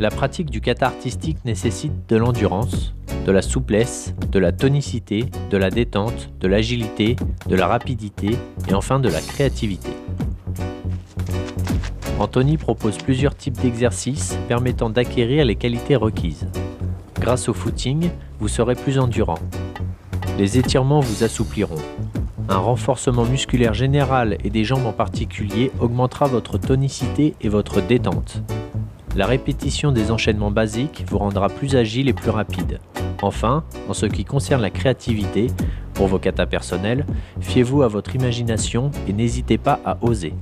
La pratique du kata artistique nécessite de l'endurance, de la souplesse, de la tonicité, de la détente, de l'agilité, de la rapidité et enfin de la créativité. Anthony propose plusieurs types d'exercices permettant d'acquérir les qualités requises. Grâce au footing, vous serez plus endurant. Les étirements vous assoupliront. Un renforcement musculaire général et des jambes en particulier augmentera votre tonicité et votre détente. La répétition des enchaînements basiques vous rendra plus agile et plus rapide. Enfin, en ce qui concerne la créativité, pour vos katas personnels, fiez-vous à votre imagination et n'hésitez pas à oser.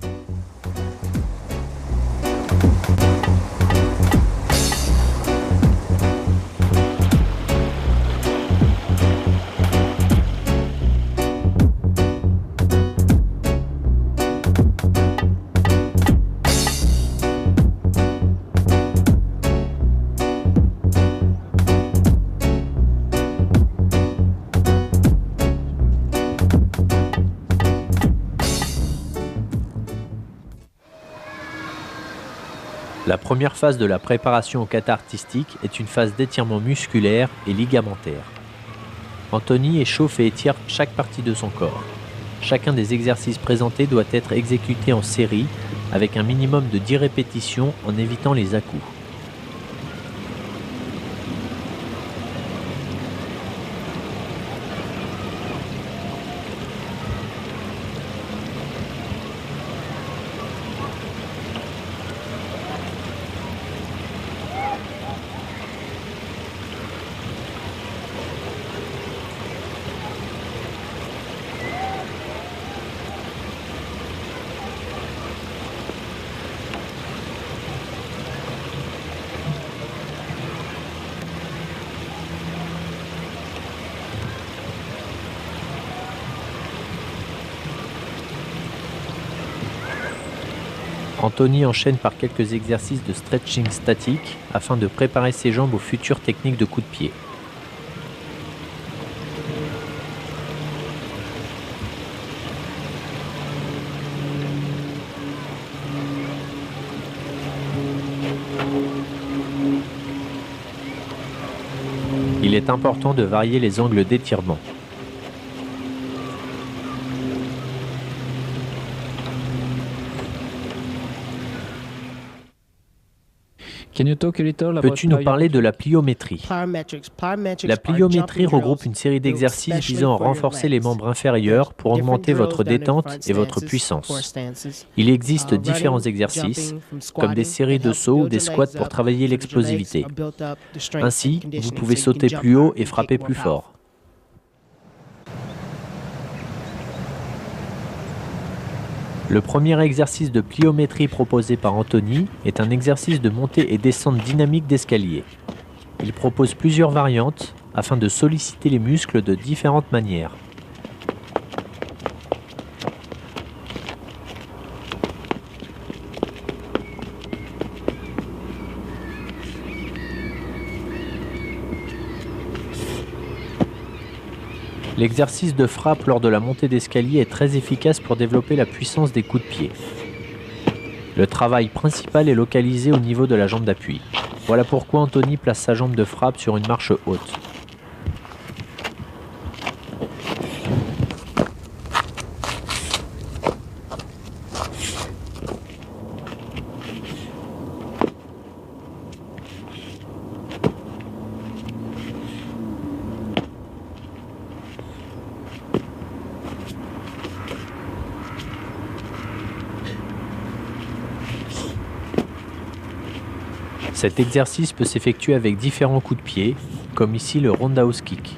La première phase de la préparation au kata artistique est une phase d'étirement musculaire et ligamentaire. Anthony échauffe et étire chaque partie de son corps. Chacun des exercices présentés doit être exécuté en série avec un minimum de 10 répétitions en évitant les à-coups. Anthony enchaîne par quelques exercices de stretching statique afin de préparer ses jambes aux futures techniques de coups de pied. Il est important de varier les angles d'étirement. Peux-tu nous parler de la pliométrie? La pliométrie regroupe une série d'exercices visant à renforcer les membres inférieurs pour augmenter votre détente et votre puissance. Il existe différents exercices, comme des séries de sauts ou des squats pour travailler l'explosivité. Ainsi, vous pouvez sauter plus haut et frapper plus fort. Le premier exercice de pliométrie proposé par Anthony est un exercice de montée et descente dynamique d'escalier. Il propose plusieurs variantes afin de solliciter les muscles de différentes manières. L'exercice de frappe lors de la montée d'escalier est très efficace pour développer la puissance des coups de pied. Le travail principal est localisé au niveau de la jambe d'appui. Voilà pourquoi Anthony place sa jambe de frappe sur une marche haute. Cet exercice peut s'effectuer avec différents coups de pied, comme ici le roundhouse kick.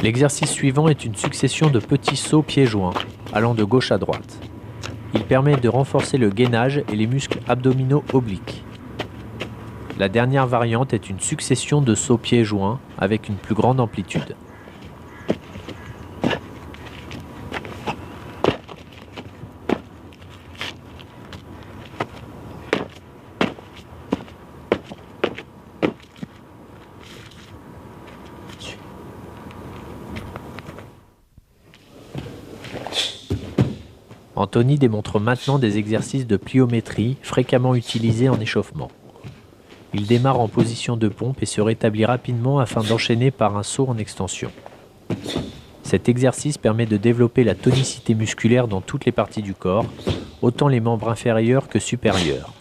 L'exercice suivant est une succession de petits sauts pieds joints, allant de gauche à droite. Il permet de renforcer le gainage et les muscles abdominaux obliques. La dernière variante est une succession de sauts pieds joints avec une plus grande amplitude. Anthony démontre maintenant des exercices de pliométrie fréquemment utilisés en échauffement. Il démarre en position de pompe et se rétablit rapidement afin d'enchaîner par un saut en extension. Cet exercice permet de développer la tonicité musculaire dans toutes les parties du corps, autant les membres inférieurs que supérieurs.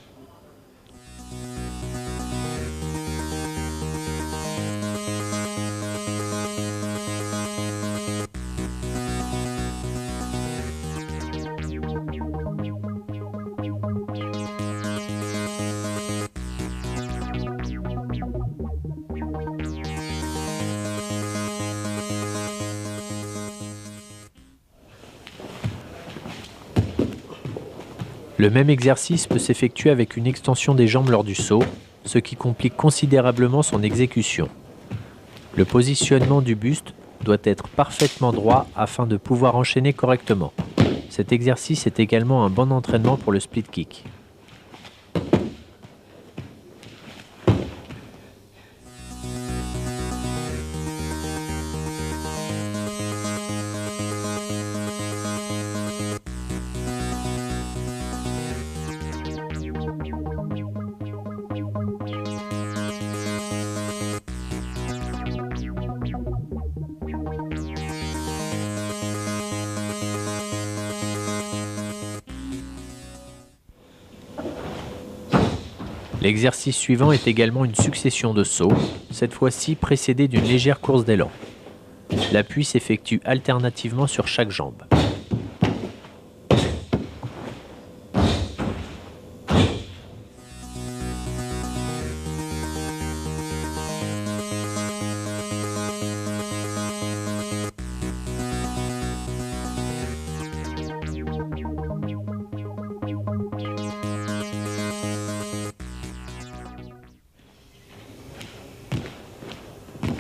Le même exercice peut s'effectuer avec une extension des jambes lors du saut, ce qui complique considérablement son exécution. Le positionnement du buste doit être parfaitement droit afin de pouvoir enchaîner correctement. Cet exercice est également un bon entraînement pour le split kick. L'exercice suivant est également une succession de sauts, cette fois-ci précédée d'une légère course d'élan. L'appui s'effectue alternativement sur chaque jambe.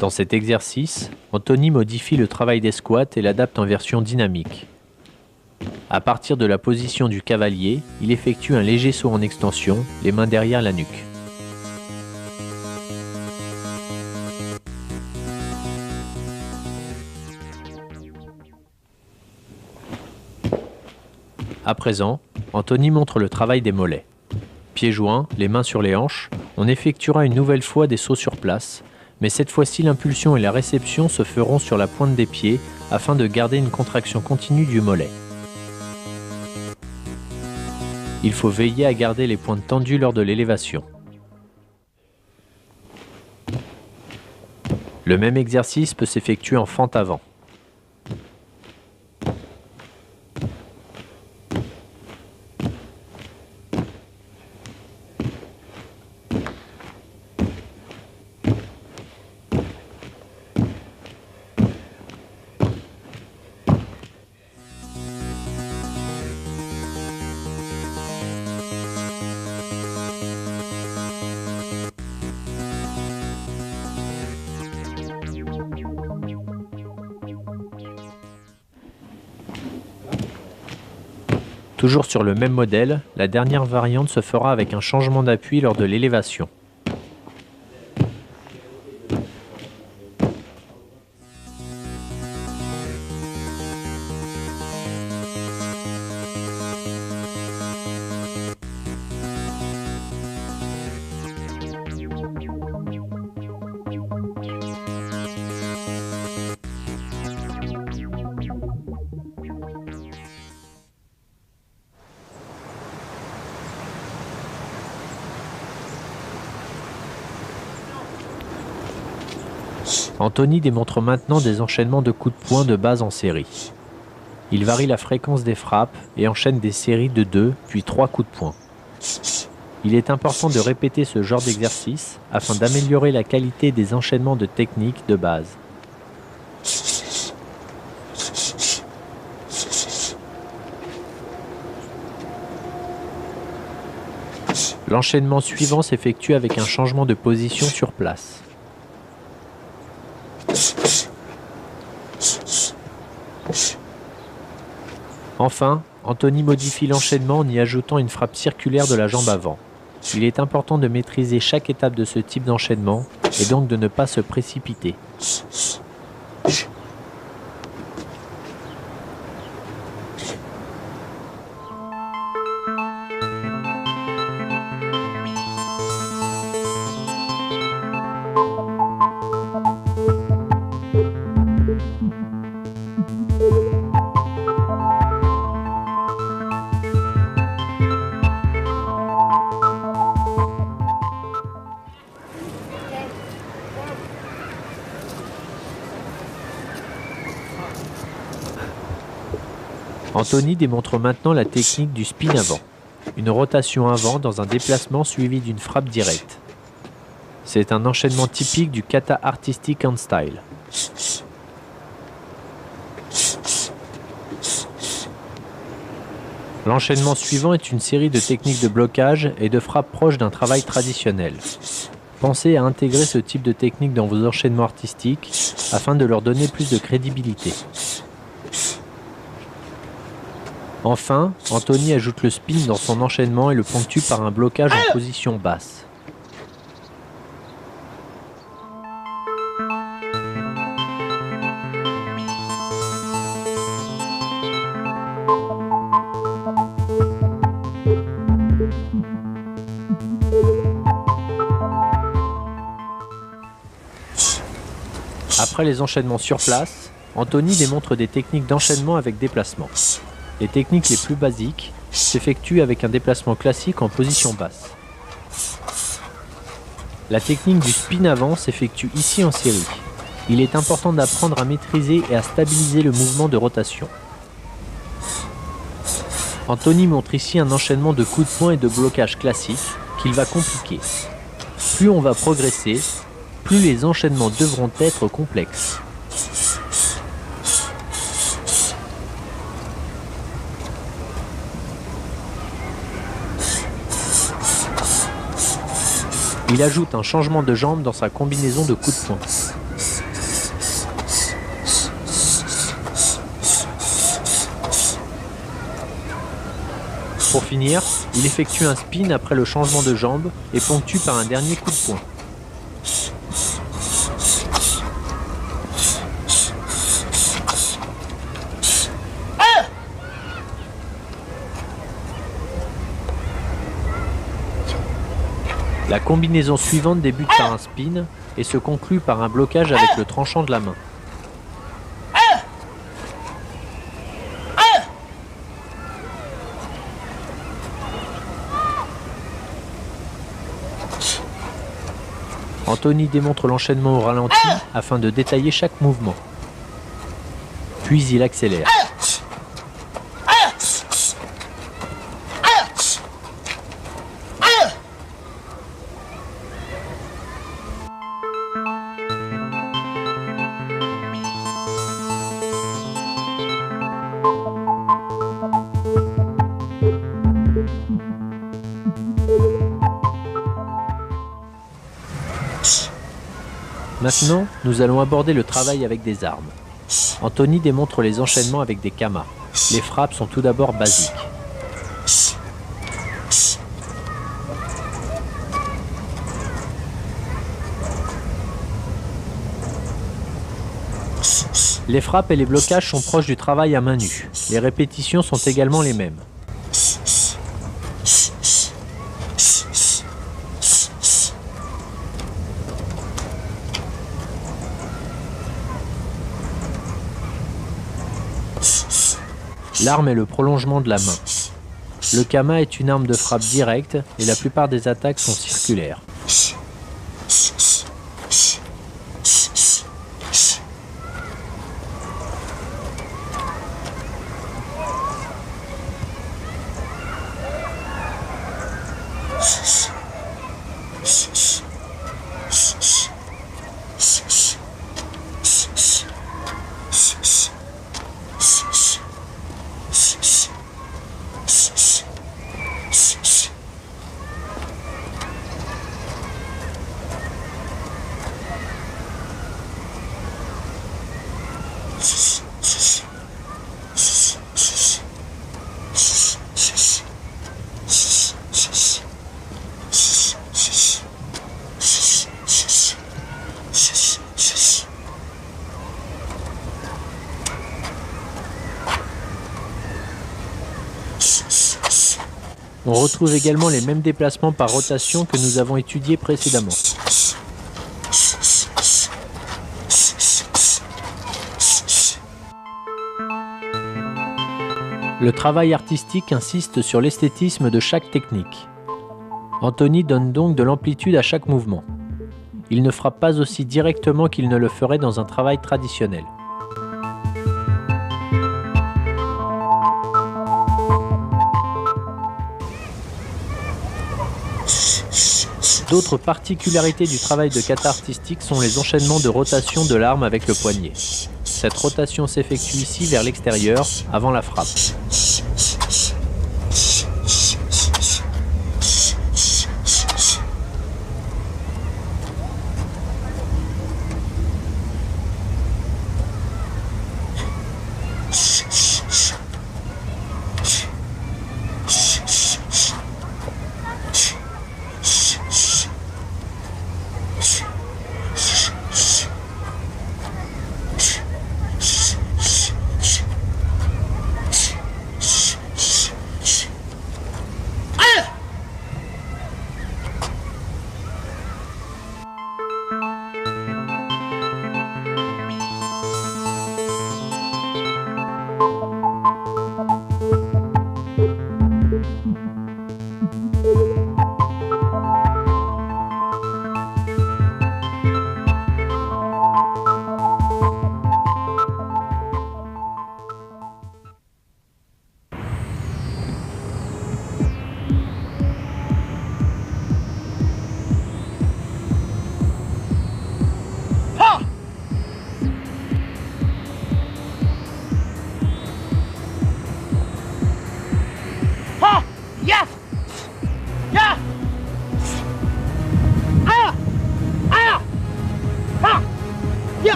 Dans cet exercice, Anthony modifie le travail des squats et l'adapte en version dynamique. À partir de la position du cavalier, il effectue un léger saut en extension, les mains derrière la nuque. À présent, Anthony montre le travail des mollets. Pieds joints, les mains sur les hanches, on effectuera une nouvelle fois des sauts sur place, mais cette fois-ci l'impulsion et la réception se feront sur la pointe des pieds afin de garder une contraction continue du mollet. Il faut veiller à garder les pointes tendues lors de l'élévation. Le même exercice peut s'effectuer en fente avant. Toujours sur le même modèle, la dernière variante se fera avec un changement d'appui lors de l'élévation. Anthony démontre maintenant des enchaînements de coups de poing de base en série. Il varie la fréquence des frappes et enchaîne des séries de 2 puis 3 coups de poing. Il est important de répéter ce genre d'exercice afin d'améliorer la qualité des enchaînements de technique de base. L'enchaînement suivant s'effectue avec un changement de position sur place. Enfin, Anthony modifie l'enchaînement en y ajoutant une frappe circulaire de la jambe avant. Il est important de maîtriser chaque étape de ce type d'enchaînement et donc de ne pas se précipiter. Anthony démontre maintenant la technique du spin avant, une rotation avant dans un déplacement suivi d'une frappe directe. C'est un enchaînement typique du kata artistic handstyle. L'enchaînement suivant est une série de techniques de blocage et de frappes proches d'un travail traditionnel. Pensez à intégrer ce type de technique dans vos enchaînements artistiques afin de leur donner plus de crédibilité. Enfin, Anthony ajoute le spin dans son enchaînement et le ponctue par un blocage en position basse. Après les enchaînements sur place, Anthony démontre des techniques d'enchaînement avec déplacement. Les techniques les plus basiques s'effectuent avec un déplacement classique en position basse. La technique du spin avant s'effectue ici en série. Il est important d'apprendre à maîtriser et à stabiliser le mouvement de rotation. Anthony montre ici un enchaînement de coups de poing et de blocage classique qu'il va compliquer. Plus on va progresser, plus les enchaînements devront être complexes. Il ajoute un changement de jambe dans sa combinaison de coups de poing. Pour finir, il effectue un spin après le changement de jambe et ponctue par un dernier coup de poing. La combinaison suivante débute par un spin et se conclut par un blocage avec le tranchant de la main. Anthony démontre l'enchaînement au ralenti afin de détailler chaque mouvement. Puis il accélère. Maintenant, nous allons aborder le travail avec des armes. Anthony démontre les enchaînements avec des kamas. Les frappes sont tout d'abord basiques. Les frappes et les blocages sont proches du travail à main nue. Les répétitions sont également les mêmes. L'arme est le prolongement de la main. Le kama est une arme de frappe directe et la plupart des attaques sont circulaires. On retrouve également les mêmes déplacements par rotation que nous avons étudiés précédemment. Le travail artistique insiste sur l'esthétisme de chaque technique. Anthony donne donc de l'amplitude à chaque mouvement. Il ne frappe pas aussi directement qu'il ne le ferait dans un travail traditionnel. D'autres particularités du travail de kata artistique sont les enchaînements de rotation de l'arme avec le poignet. Cette rotation s'effectue ici vers l'extérieur, avant la frappe.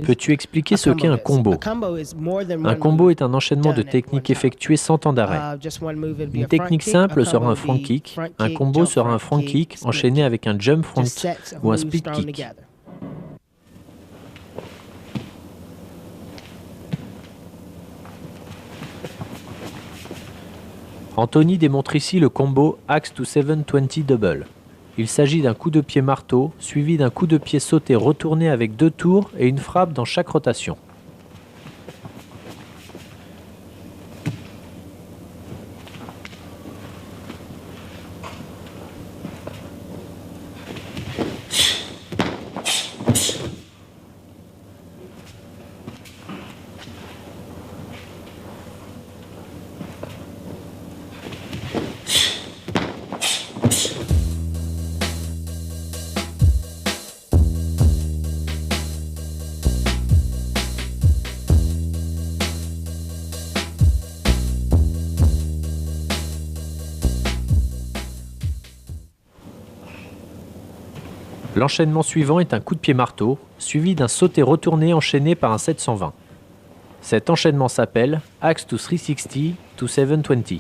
Peux-tu expliquer ce qu'est un combo? Un combo est un enchaînement de techniques effectuées sans temps d'arrêt. Une technique simple sera un front kick, un combo sera un front kick enchaîné avec un jump front ou un split kick. Anthony démontre ici le combo Axe to 720 double. Il s'agit d'un coup de pied marteau, suivi d'un coup de pied sauté retourné avec 2 tours et une frappe dans chaque rotation. L'enchaînement suivant est un coup de pied marteau, suivi d'un sauté retourné enchaîné par un 720. Cet enchaînement s'appelle Axe to 360 to 720.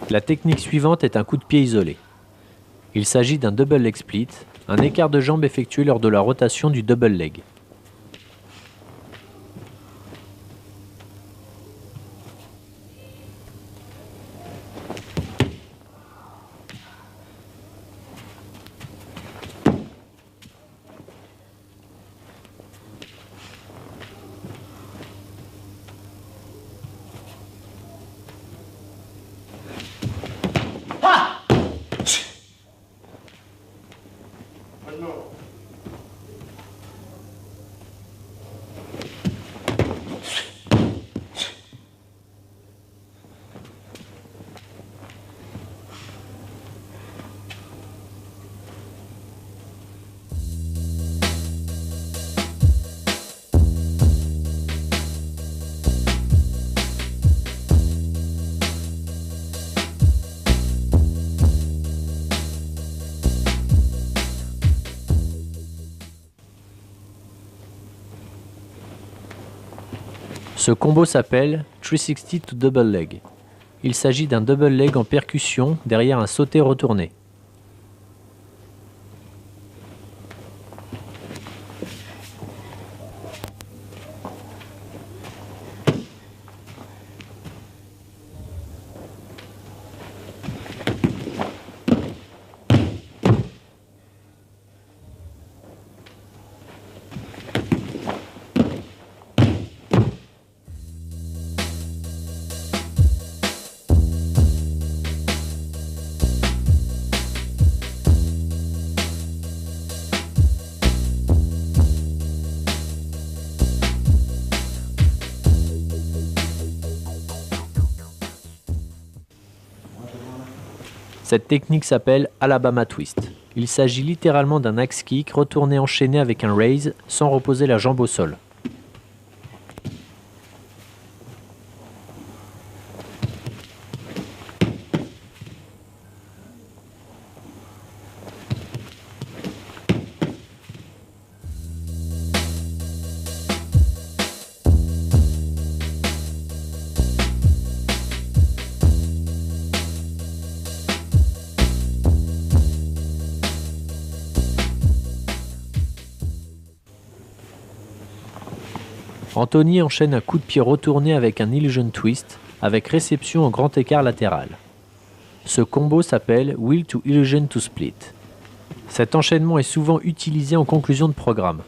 La technique suivante est un coup de pied isolé. Il s'agit d'un double leg split, un écart de jambe effectué lors de la rotation du double leg. Ce combo s'appelle 360 to double leg. Il s'agit d'un double leg en percussion derrière un sauté retourné. Cette technique s'appelle Alabama Twist. Il s'agit littéralement d'un axe kick retourné enchaîné avec un raise sans reposer la jambe au sol. Anthony enchaîne un coup de pied retourné avec un illusion twist, avec réception en grand écart latéral. Ce combo s'appelle Wheel to Illusion to Split. Cet enchaînement est souvent utilisé en conclusion de programme.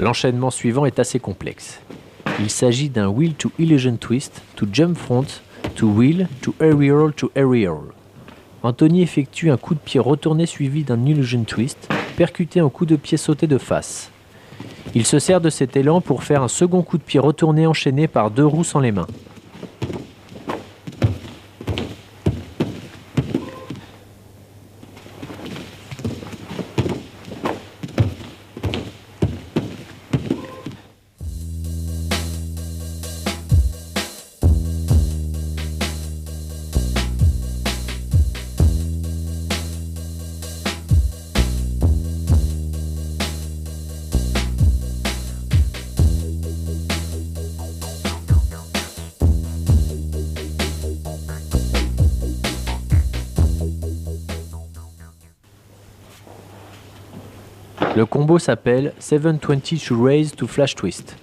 L'enchaînement suivant est assez complexe. Il s'agit d'un Wheel to Illusion Twist, to Jump Front, to Wheel, to Aerial to Aerial. Anthony effectue un coup de pied retourné suivi d'un Illusion Twist, percuté en coup de pied sauté de face. Il se sert de cet élan pour faire un second coup de pied retourné enchaîné par deux roues sans les mains. Le combo s'appelle 720 to raise to flash twist.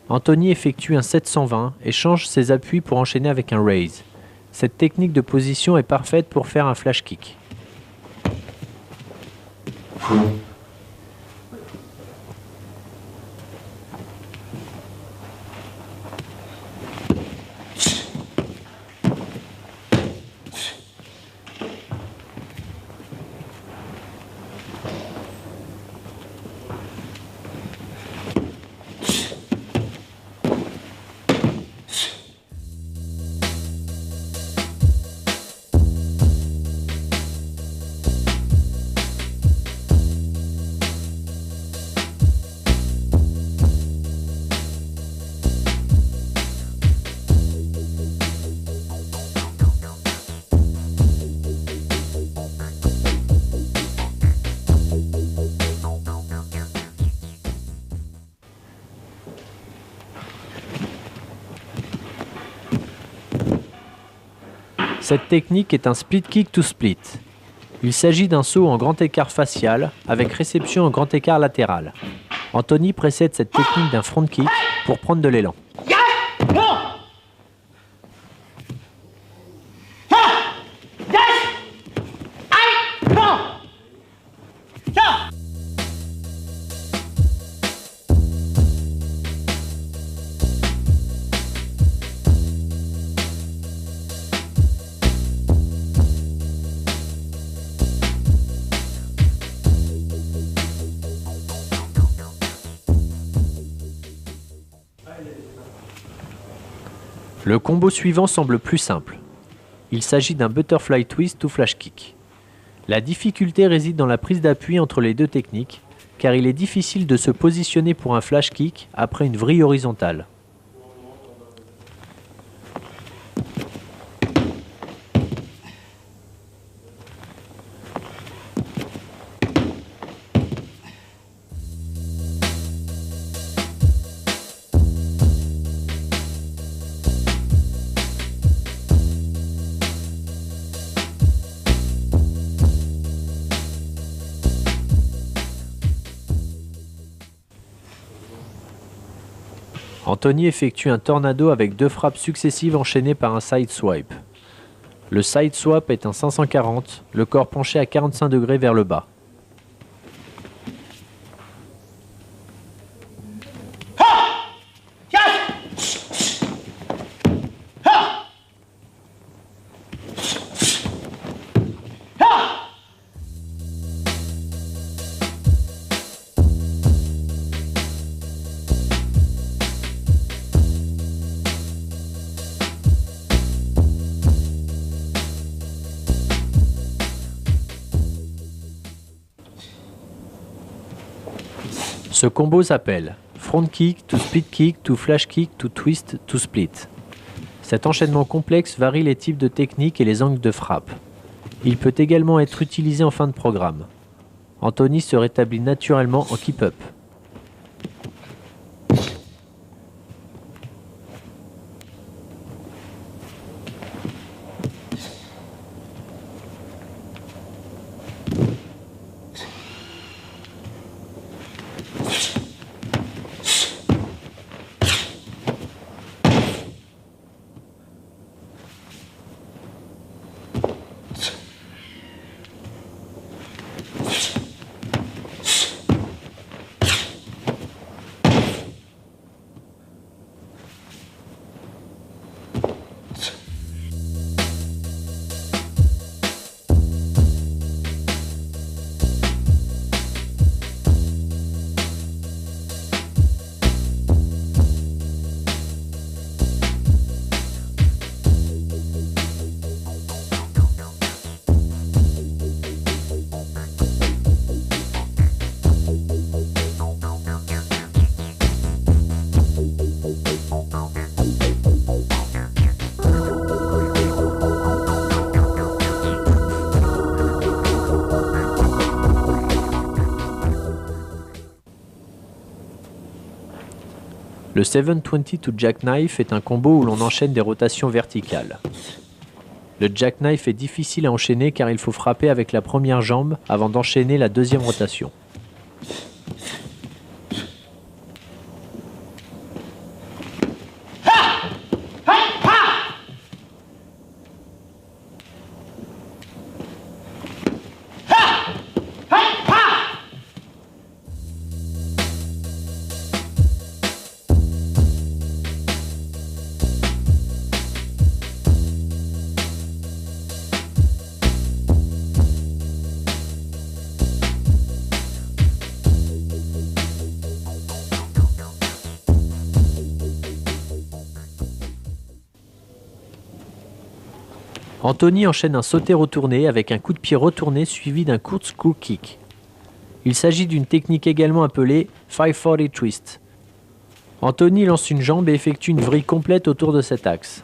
Anthony effectue un 720 et change ses appuis pour enchaîner avec un raise. Cette technique de position est parfaite pour faire un flash kick. Cette technique est un split kick to split. Il s'agit d'un saut en grand écart facial avec réception en grand écart latéral. Anthony précède cette technique d'un front kick pour prendre de l'élan. Le combo suivant semble plus simple. Il s'agit d'un butterfly twist to flash kick. La difficulté réside dans la prise d'appui entre les deux techniques, car il est difficile de se positionner pour un flash kick après une vrille horizontale. Anthony effectue un tornado avec deux frappes successives enchaînées par un side swipe. Le side swap est un 540, le corps penché à 45 degrés vers le bas. Ce combo s'appelle front kick to split kick to flash kick to twist to split. Cet enchaînement complexe varie les types de techniques et les angles de frappe. Il peut également être utilisé en fin de programme. Anthony se rétablit naturellement en keep-up. Le 720 to jackknife est un combo où l'on enchaîne des rotations verticales. Le jackknife est difficile à enchaîner car il faut frapper avec la première jambe avant d'enchaîner la deuxième rotation. Anthony enchaîne un sauté retourné avec un coup de pied retourné suivi d'un corkscrew kick. Il s'agit d'une technique également appelée 540 twist. Anthony lance une jambe et effectue une vrille complète autour de cet axe.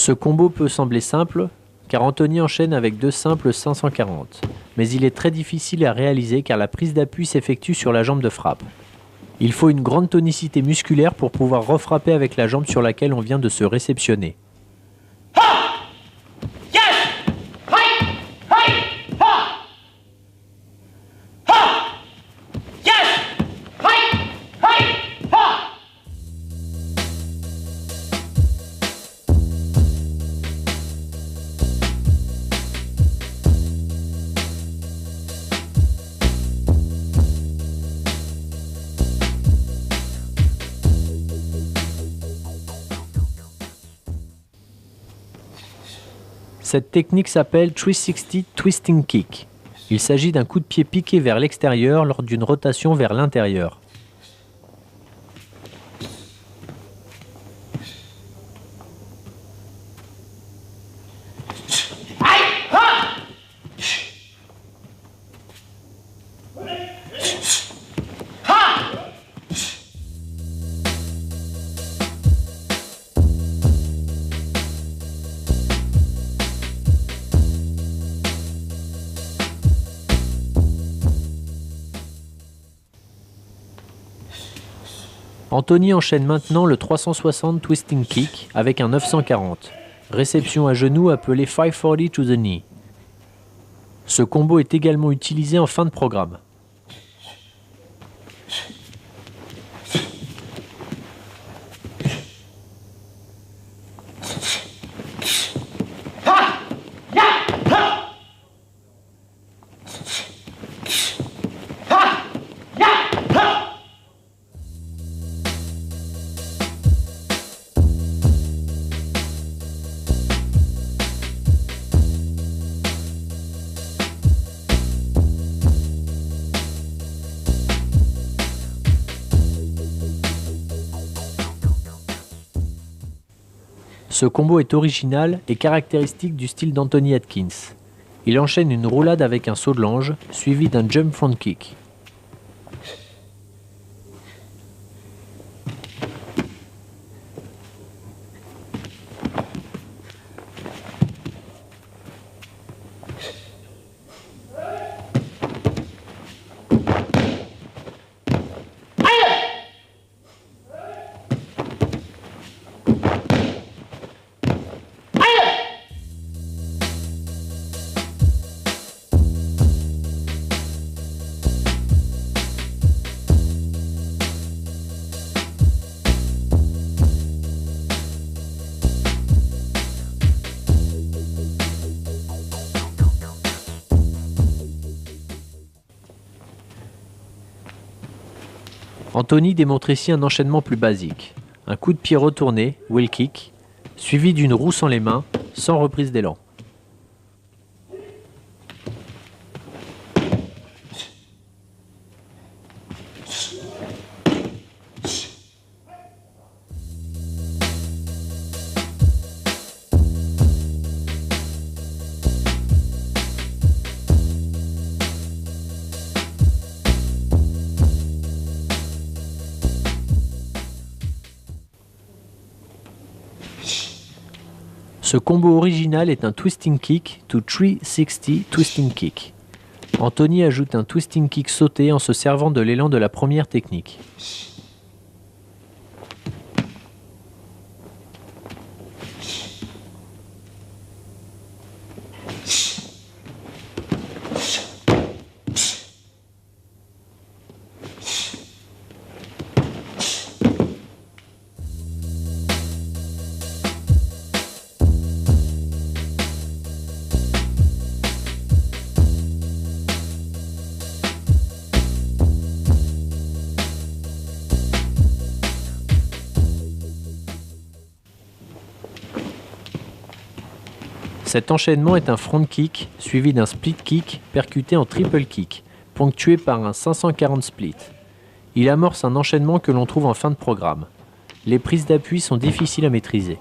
Ce combo peut sembler simple, car Anthony enchaîne avec deux simples 540, mais il est très difficile à réaliser car la prise d'appui s'effectue sur la jambe de frappe. Il faut une grande tonicité musculaire pour pouvoir refrapper avec la jambe sur laquelle on vient de se réceptionner. Cette technique s'appelle 360 Twisting Kick. Il s'agit d'un coup de pied piqué vers l'extérieur lors d'une rotation vers l'intérieur. Anthony enchaîne maintenant le 360 Twisting Kick avec un 940, réception à genoux appelée 540 to the knee. Ce combo est également utilisé en fin de programme. Ce combo est original et caractéristique du style d'Anthony Atkins. Il enchaîne une roulade avec un saut de l'ange, suivi d'un jump front kick. Anthony démontre ici un enchaînement plus basique. Un coup de pied retourné, wheel kick, suivi d'une roue sans les mains, sans reprise d'élan. Ce combo original est un twisting kick to 360 twisting kick. Anthony ajoute un twisting kick sauté en se servant de l'élan de la première technique. Cet enchaînement est un front kick suivi d'un split kick percuté en triple kick, ponctué par un 540 split. Il amorce un enchaînement que l'on trouve en fin de programme. Les prises d'appui sont difficiles à maîtriser.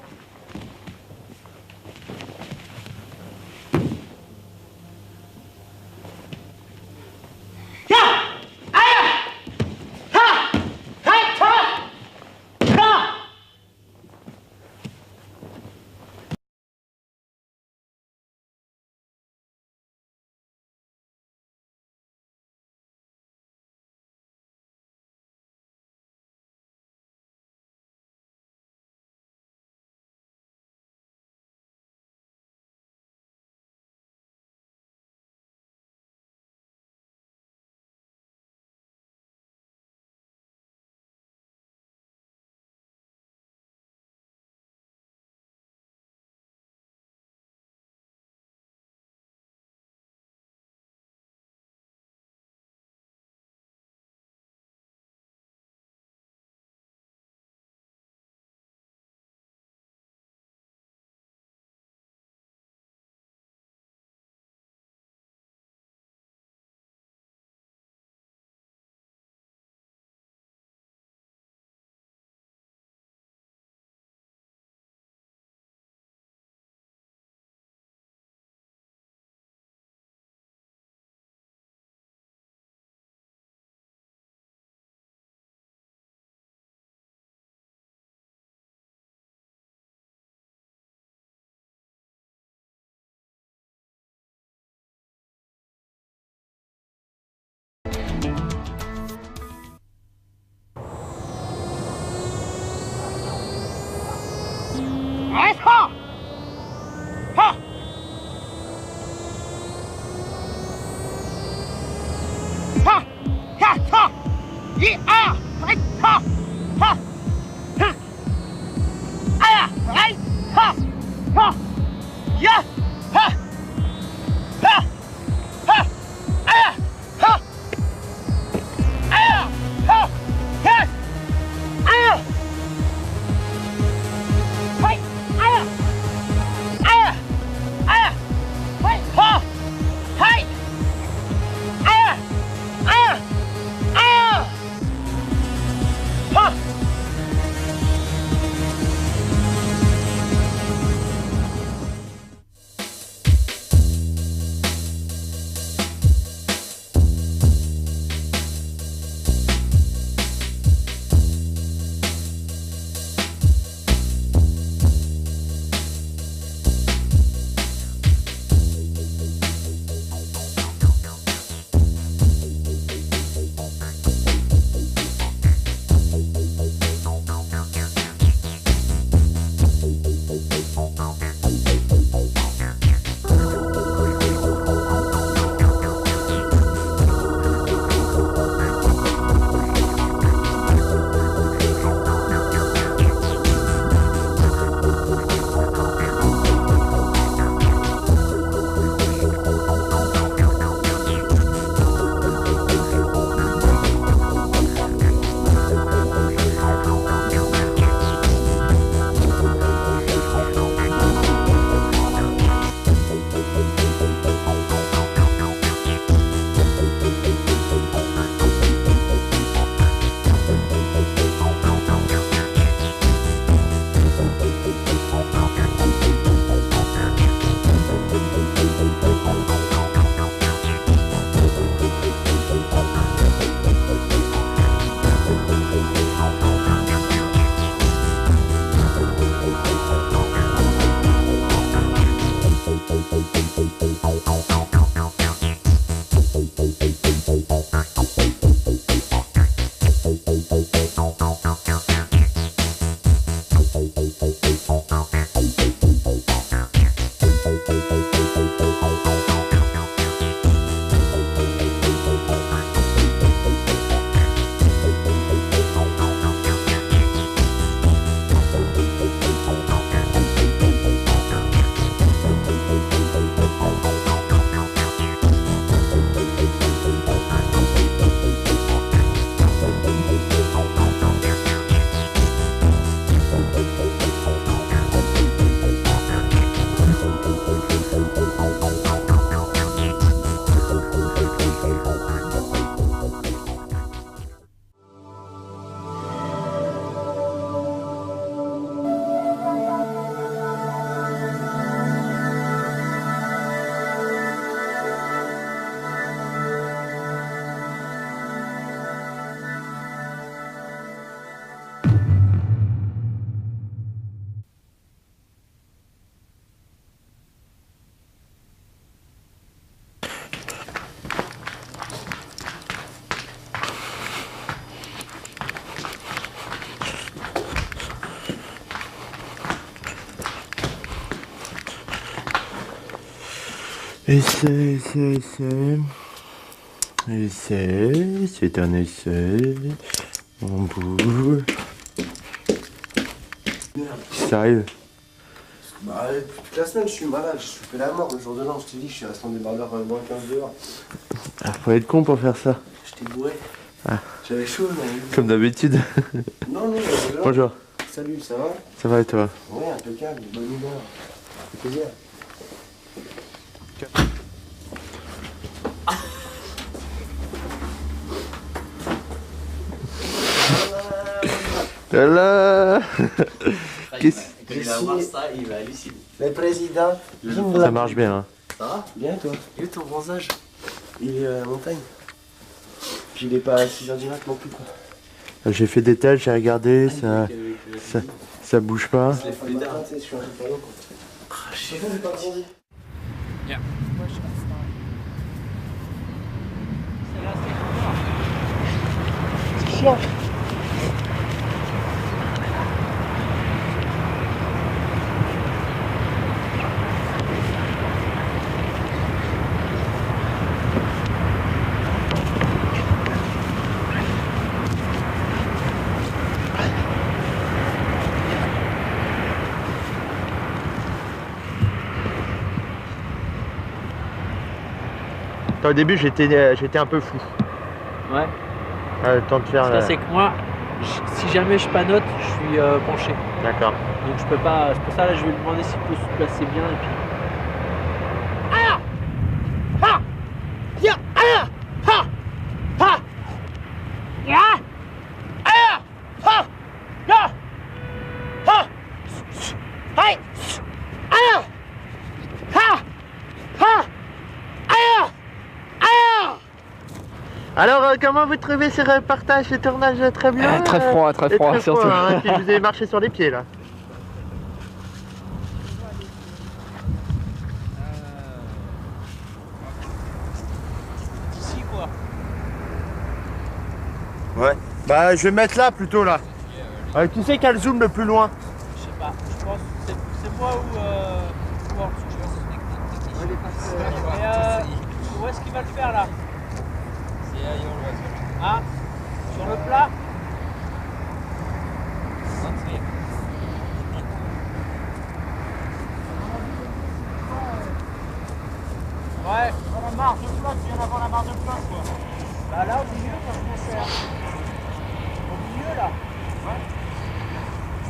Essai, c'est un essai. On bouge. Ça arrive. Bah, toute la semaine je suis malade, je suis fait la mort. Le jour de l'an, je te dis, je suis resté en débardeur moins 15 dehors. Ah, faut être con pour faire ça. J'étais bourré. Ah. J'avais chaud, mais. Comme d'habitude. Non, non, Bonjour. Salut, ça va? Ça va et toi? Ouais, impeccable, bonne humeur. Ça fait plaisir. Voilà. Quand il va voir ça, il va halluciner. Le président. Ça marche bien. Hein. Ça va? Bien, toi? Il est ton bronzage? Il est à la montagne. Puis il est pas à 6h du mat non plus, quoi. J'ai fait des tests, j'ai regardé, ça bouge pas. Je suis un peu pas long, quoi. Ah, je sais pas, j'ai pas grandi. Yeah. C'est chiant. Au début, j'étais un peu fou. Ouais. Le temps de faire. Ce qu'il y a, c'est que moi, si jamais je panote, je suis penché. D'accord. Donc je peux pas. C'est pour ça là, je vais lui demander s'il peut se placer bien et puis. Alors, comment vous trouvez ce reportage, ce tournage très bien? Très froid surtout. Hein, puis vous avez marché sur les pieds là. Ici quoi. Ouais. Bah, je vais mettre là plutôt là. Tu sais quel zoom le plus loin? Je sais pas. Je pense que c'est moi ou en dessous. Et où est-ce qu'il va le faire là? Ah, sur le plat? Ouais. La marge de flotte, tu viens d'avoir la marge de flotte quoi. Bah là au milieu quand je m'en sers. Au milieu là. Ouais.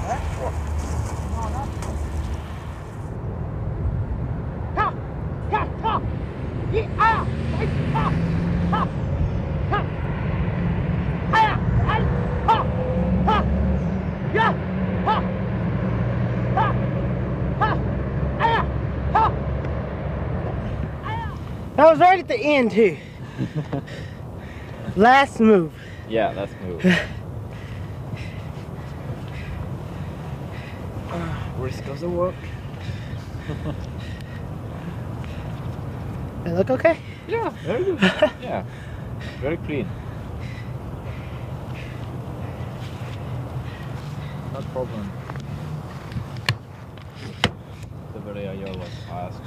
Ouais. Non là. That was right at the end too. Last move. Yeah, let's move. Risk of the work. They look okay? Yeah, very good. Yeah, very clean. No problem. The very area was fast,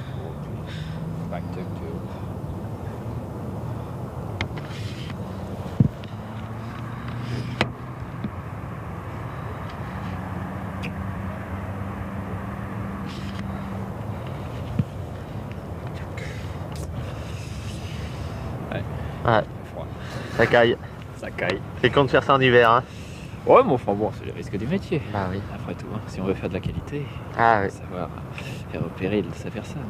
back to two. Ouais. Froid. Ça caille. Ça caille. C'est con de faire ça en hiver, hein. Ouais, mais enfin bon, c'est le risque du métier. Bah oui. Après tout, hein, si on veut faire de la qualité, Ah oui. savoir faire opérer sa personne.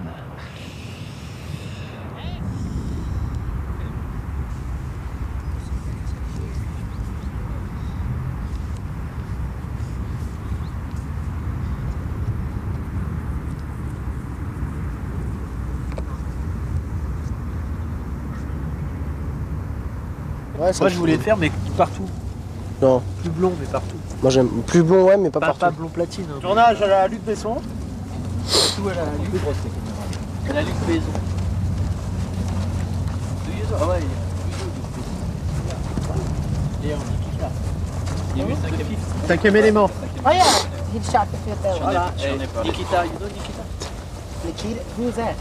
Ouais, ça Moi je voulais le faire mais partout. Non. Plus blond mais partout. Moi j'aime plus blond, ouais, mais pas Pas partout. blond platine. Hein. Tournage à la Luc Besson. Tout à la Luc. La Luc Maison. Ah ouais, il y a en Nikita. Il y a eu 5e élément. Oh yeah, he shot the fifth element. Voilà, Nikita, you know Nikita? Nikita, who's that?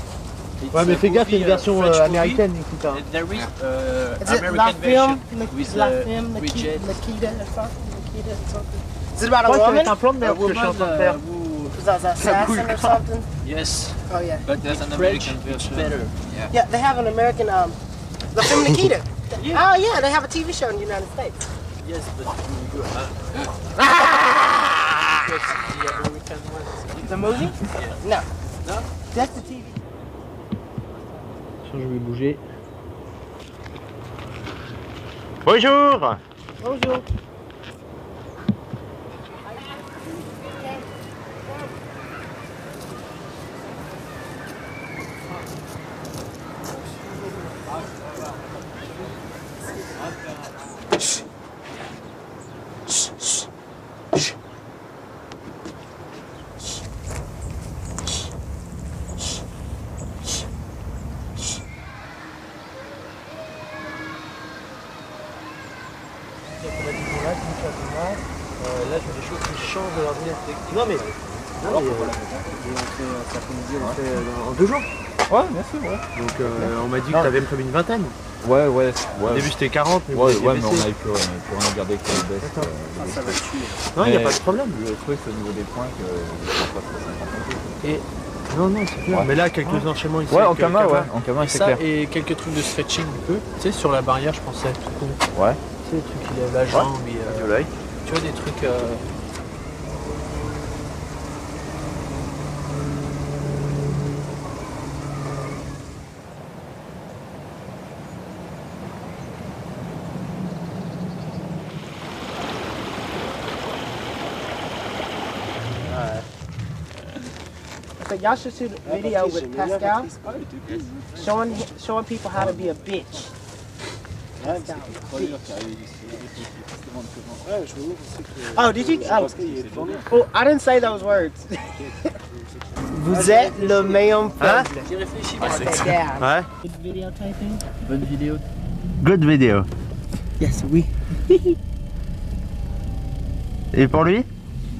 Ouais, mais fais gaffe, il y a une version américaine, Nikita. There is Is it La American version Film? with La Film? widget. Nikita or something? Nikita or something? Is it about a Moi, ça va être woman? un plan de merde ce que je suis en train de faire. Is that an assassin or something? Yes, Oh yeah. but there's an American version. Better. Yeah. Yeah, they have an American, La Film Nikita. Oh yeah, they have a TV show in the United States. Yes, but you the American one. The movie? No. No? That's the TV. Je vais bouger. Bonjour. Bonjour. Là, j'ai des choses qui changent de l'ordinateur. Non, mais. Non, mais. Cet après-midi, on fait en 2 jours. Ouais, bien sûr, ouais. Donc, on m'a dit que t'avais prévu une vingtaine. Ouais. Au début, c'était 40, mais Ouais, vous mais avez on baissé. avait plus rien gardé que les baisses. Ça va tuer. Non, il n'y a pas de problème. Le truc, c'est au niveau des points que je pense pas que ça Et. Non, c'est clair. Ouais. Mais là, quelques enchaînements ici. Ouais, en avec, Kama, Kama. ouais. En Kama, Et c'est ça, clair. et quelques trucs de stretching un peu. Tu sais, sur la barrière, je pensais à tout con. Ouais. Tu sais, les trucs qui lèvent la jambe. Et, You like? tu vois, des trucs. So y'all should shoot a video with Pascal showing people how to be a bitch. Pascal, oh, did you? Oh, I didn't say those words. Vous êtes le meilleur peuple. J'y réfléchis. Ouais. Good videotaping? Bonne vidéo. Good video. Yes, oui. Et pour lui?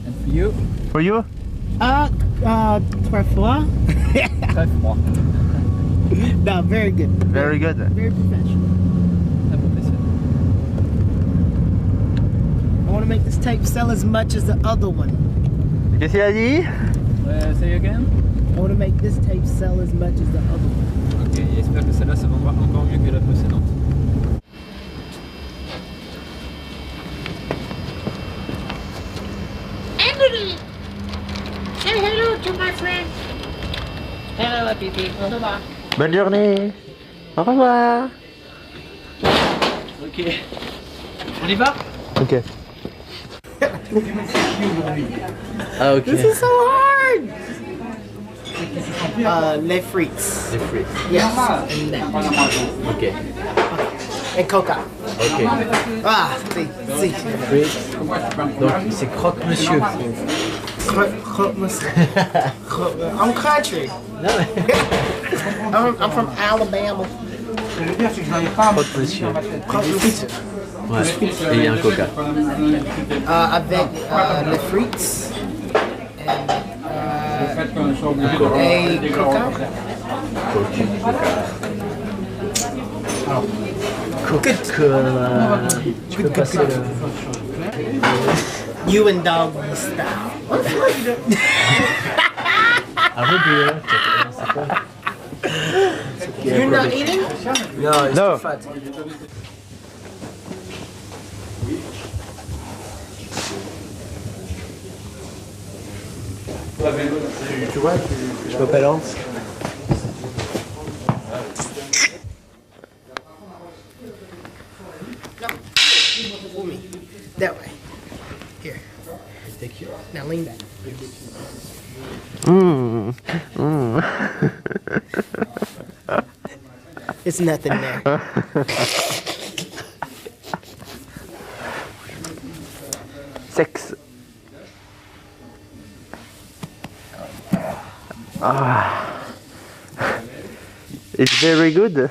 And for you? For you? Parfois. Très froid. No, very good. Very good. Very professional. Très professionnel. I want to make this tape sell as much as the other one. Qu'est-ce qu'il a dit? Say again? I want to make this tape sell as much as the other one. Ok, j'espère que celle-là, ça vendra encore mieux que la précédente. Anthony! Say hello to my friend. Hello, Pipi. Au revoir. Bonne journée. Au revoir. Ok. On y va? Ok. Ah, ok. This is so hard. Les frites. Des frites. Yes. And that. Ok. And coca. Ok. Ah, see. Frites. Donc, c'est croque-monsieur. I'm country. I'm from Alabama. Croque-monsieur. Ouais. Et il y a un coca. Avec les frites. Et coca. Coca. Tu peux passer le... You and doggy style. À vous deux, c'est quoi? You're not eating? No, it's No. too fat. Tu vois, Je m'appelle Hans. That way. Here. Thank you. Now lean back. It's nothing there. sexe. Ah. It's very good.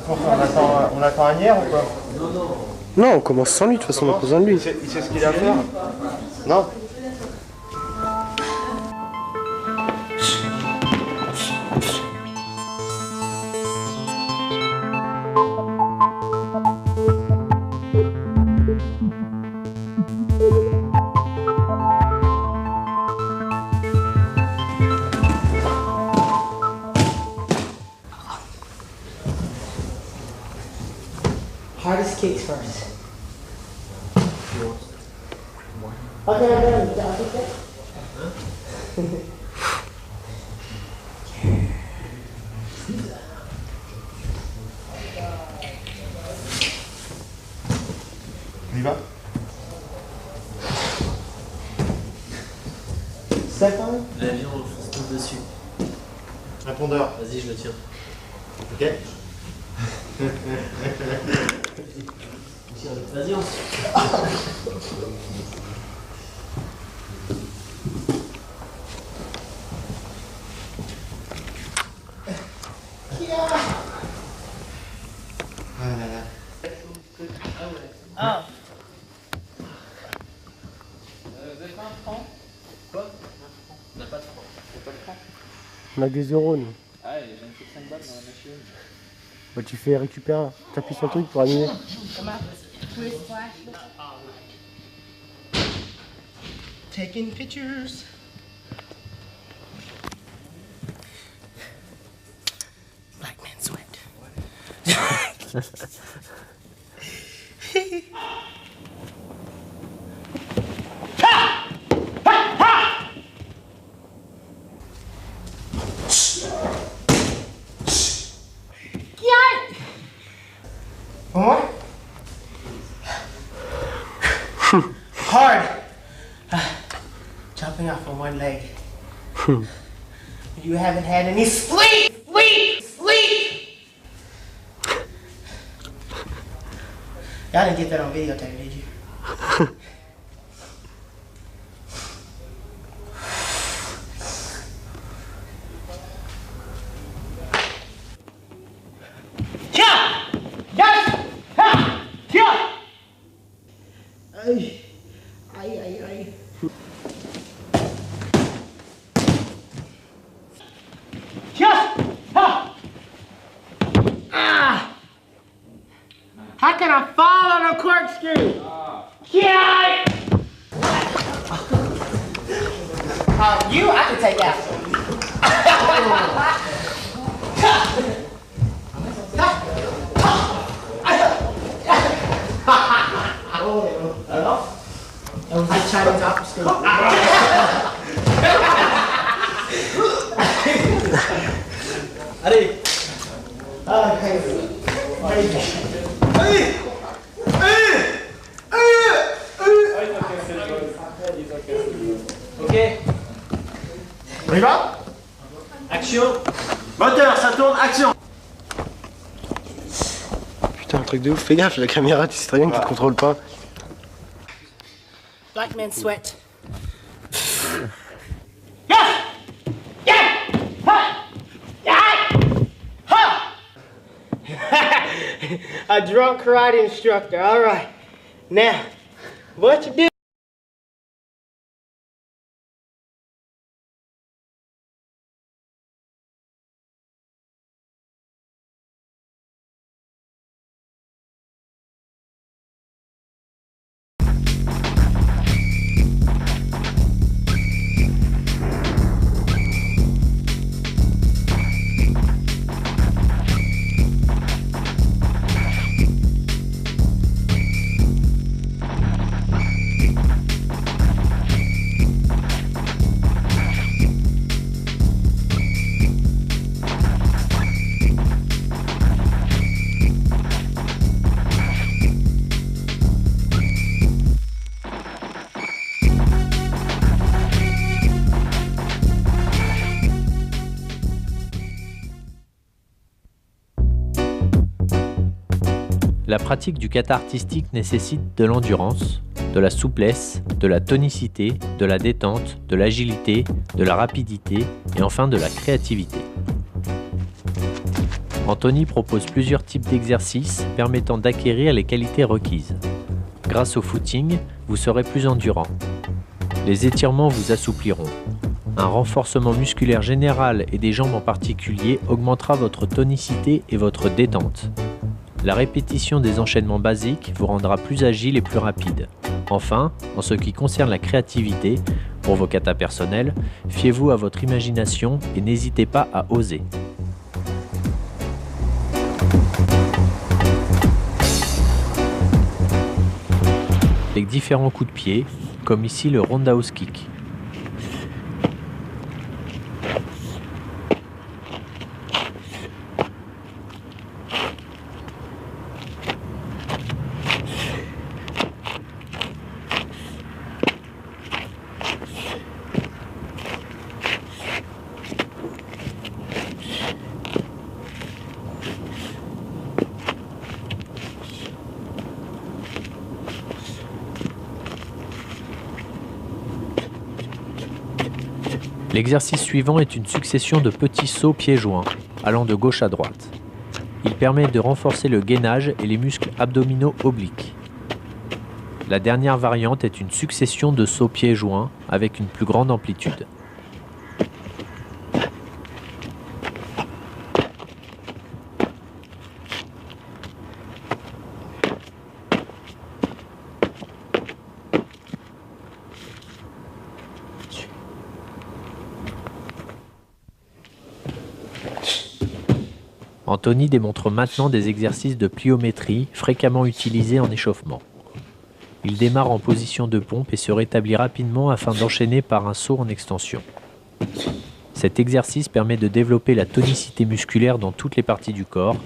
On attend un hier ou quoi? Non, on commence sans lui, de toute façon, on a besoin de lui. Il sait ce qu'il a à faire. Non. Hardest kicks first. Okay, I'll take that. On y va. Step on. L'avion, on se tombe dessus. Répondeur. Vas-y, je le tiens. Ok. Vas-y, on On a des euros, nous. Ah, j'ai une petite 5 balles dans la machine. Bah, tu fais récupérer, t'appuies sur le truc pour animer. Taking pictures. Black man sweat. One more. Hard. Jumping off on one leg. You haven't had any sleep. Y'all didn't get that on videotape, did you? Ay. How can I fall on a corkscrew? You, I can take out. That was the Chinese opera Allez. Ok. On y va? Action. Moteur, ça tourne, action! Putain, un truc de ouf, fais gaffe, la caméra, tu sais très bien que tu te contrôles pas. Black man sweat. A drunk karate instructor. All right. Now, what you do? La pratique du kata artistique nécessite de l'endurance, de la souplesse, de la tonicité, de la détente, de l'agilité, de la rapidité et enfin de la créativité. Anthony propose plusieurs types d'exercices permettant d'acquérir les qualités requises. Grâce au footing, vous serez plus endurant. Les étirements vous assoupliront. Un renforcement musculaire général et des jambes en particulier augmentera votre tonicité et votre détente. La répétition des enchaînements basiques vous rendra plus agile et plus rapide. Enfin, en ce qui concerne la créativité, pour vos katas personnels, fiez-vous à votre imagination et n'hésitez pas à oser. Avec différents coups de pied, comme ici le roundhouse kick. L'exercice suivant est une succession de petits sauts pieds joints, allant de gauche à droite. Il permet de renforcer le gainage et les muscles abdominaux obliques. La dernière variante est une succession de sauts pieds joints avec une plus grande amplitude. Anthony démontre maintenant des exercices de pliométrie fréquemment utilisés en échauffement. Il démarre en position de pompe et se rétablit rapidement afin d'enchaîner par un saut en extension. Cet exercice permet de développer la tonicité musculaire dans toutes les parties du corps,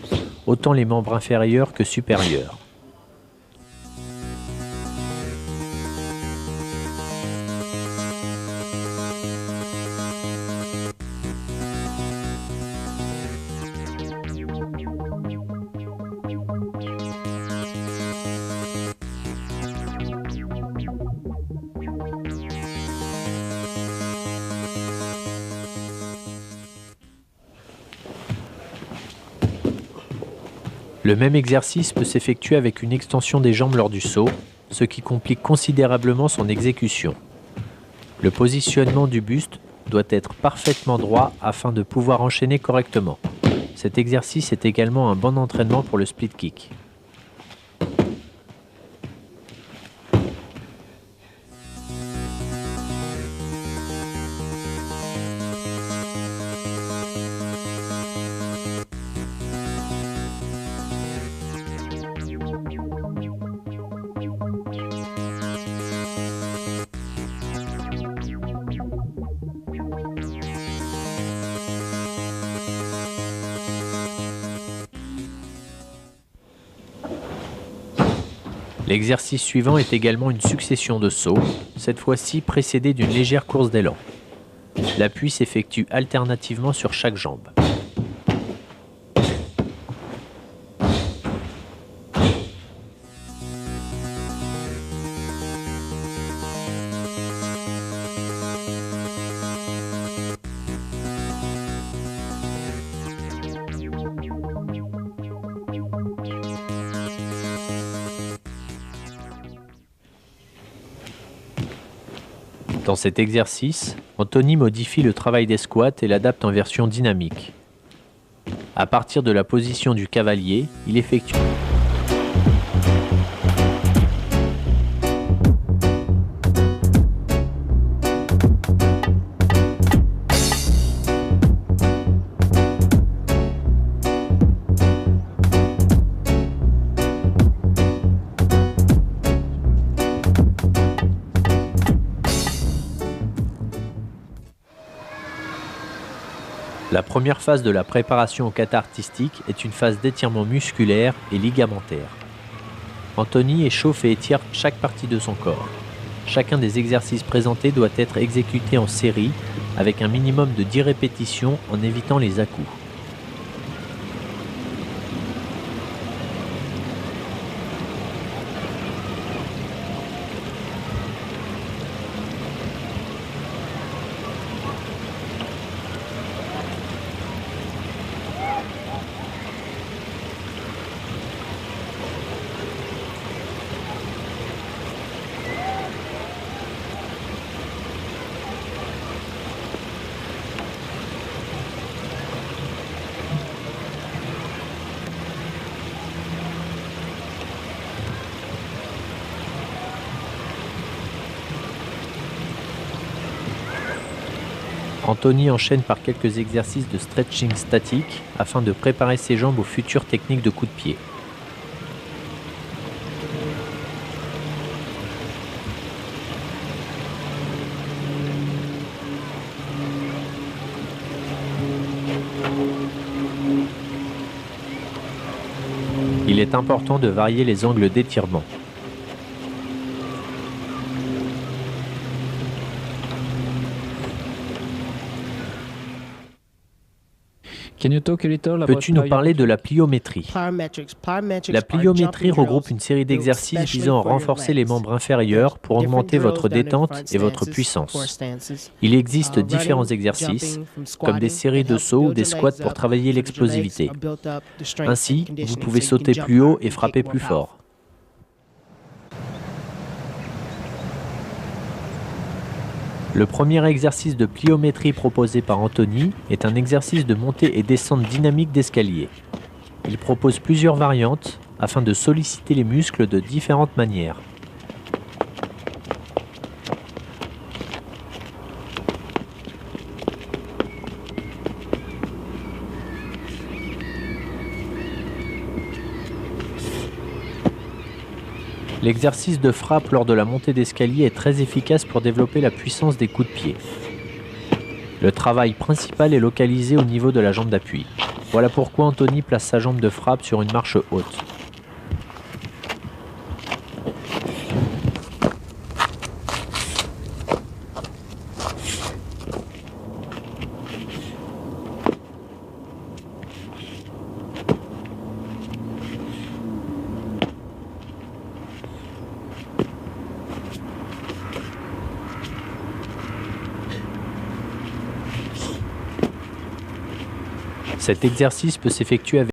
autant les membres inférieurs que supérieurs. Le même exercice peut s'effectuer avec une extension des jambes lors du saut, ce qui complique considérablement son exécution. Le positionnement du buste doit être parfaitement droit afin de pouvoir enchaîner correctement. Cet exercice est également un bon entraînement pour le split kick. L'exercice suivant est également une succession de sauts, cette fois-ci précédée d'une légère course d'élan. L'appui s'effectue alternativement sur chaque jambe. Dans cet exercice, Anthony modifie le travail des squats et l'adapte en version dynamique. À partir de la position du cavalier, il effectue La première phase de la préparation au kata artistique est une phase d'étirement musculaire et ligamentaire. Anthony échauffe et étire chaque partie de son corps. Chacun des exercices présentés doit être exécuté en série avec un minimum de 10 répétitions en évitant les à-coups. Anthony enchaîne par quelques exercices de stretching statique afin de préparer ses jambes aux futures techniques de coup de pied. Il est important de varier les angles d'étirement. Peux-tu nous parler de la pliométrie? La pliométrie regroupe une série d'exercices visant à renforcer les membres inférieurs pour augmenter votre détente et votre puissance. Il existe différents exercices, comme des séries de sauts ou des squats pour travailler l'explosivité. Ainsi, vous pouvez sauter plus haut et frapper plus fort. Le premier exercice de pliométrie proposé par Anthony est un exercice de montée et descente dynamique d'escalier. Il propose plusieurs variantes afin de solliciter les muscles de différentes manières. L'exercice de frappe lors de la montée d'escalier est très efficace pour développer la puissance des coups de pied. Le travail principal est localisé au niveau de la jambe d'appui. Voilà pourquoi Anthony place sa jambe de frappe sur une marche haute. Cet exercice peut s'effectuer avec